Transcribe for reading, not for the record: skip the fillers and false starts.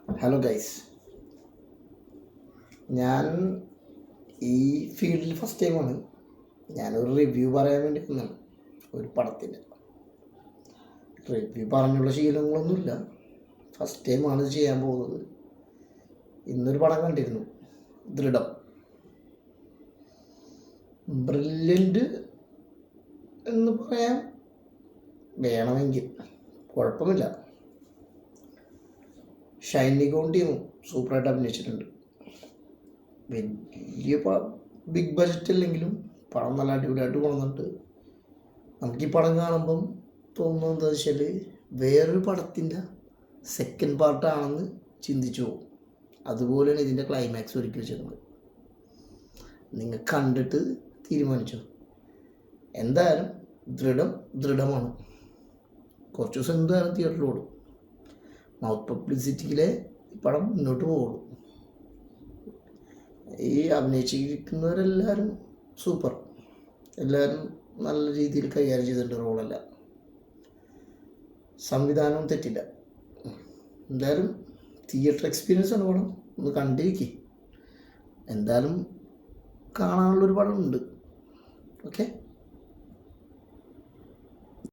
Hello guys, ഞാൻ ഈ ഫീൽഡിൽ ഫസ്റ്റ് ടൈമാണ്. ഞാനൊരു റിവ്യൂ പറയാൻ വേണ്ടി വന്നതാണ്. ഒരു പടത്തിൻ്റെ റിവ്യൂ പറഞ്ഞുള്ള ശീലങ്ങളൊന്നുമില്ല. ഫസ്റ്റ് ടൈമാണ് ഇത് ചെയ്യാൻ പോകുന്നത്. ഇന്നൊരു പടം കണ്ടിരുന്നു, ദൃഢം. ബ്രില്യൻ്റ് എന്ന് പറയാൻ വേണമെങ്കിൽ കുഴപ്പമില്ല. ഷൈനികോൺ ടീമും സൂപ്പറായിട്ട് അഭിനയിച്ചിട്ടുണ്ട്. വലിയ ബിഗ് ബഡ്ജറ്റ് അല്ലെങ്കിലും പടം നല്ല അടിപൊളിയായിട്ട് കൊണ്ടുവന്നിട്ട് നമുക്ക് ഈ പടം കാണുമ്പം തോന്നുന്നത് എന്താ വെച്ചാൽ വേറൊരു പടത്തിൻ്റെ സെക്കൻഡ് പാർട്ടാണെന്ന് ചിന്തിച്ചു പോകും. അതുപോലെയാണ് ഇതിൻ്റെ ക്ലൈമാക്സ് ഒരുക്കി വെച്ചിരുന്നത്. നിങ്ങൾ കണ്ടിട്ട് തീരുമാനിച്ചു. എന്തായാലും ദൃഢമാണ്. കുറച്ച് ദിവസം എന്തായാലും തിയേറ്ററിലോടും. മൗത്ത് പബ്ലിസിറ്റിയിലെ ഈ പടം മുന്നോട്ട് പോകുള്ളൂ. ഈ അഭിനയിച്ചിരിക്കുന്നവരെല്ലാവരും സൂപ്പർ. എല്ലാവരും നല്ല രീതിയിൽ കൈകാര്യം ചെയ്തിട്ടുണ്ട് റോളെല്ലാം. സംവിധാനവും തെറ്റില്ല. എന്തായാലും തിയേറ്റർ എക്സ്പീരിയൻസ് ആണ് പടം. ഒന്ന് കണ്ടിരിക്കുക. എന്തായാലും കാണാനുള്ളൊരു പടമുണ്ട്. ഓക്കെ.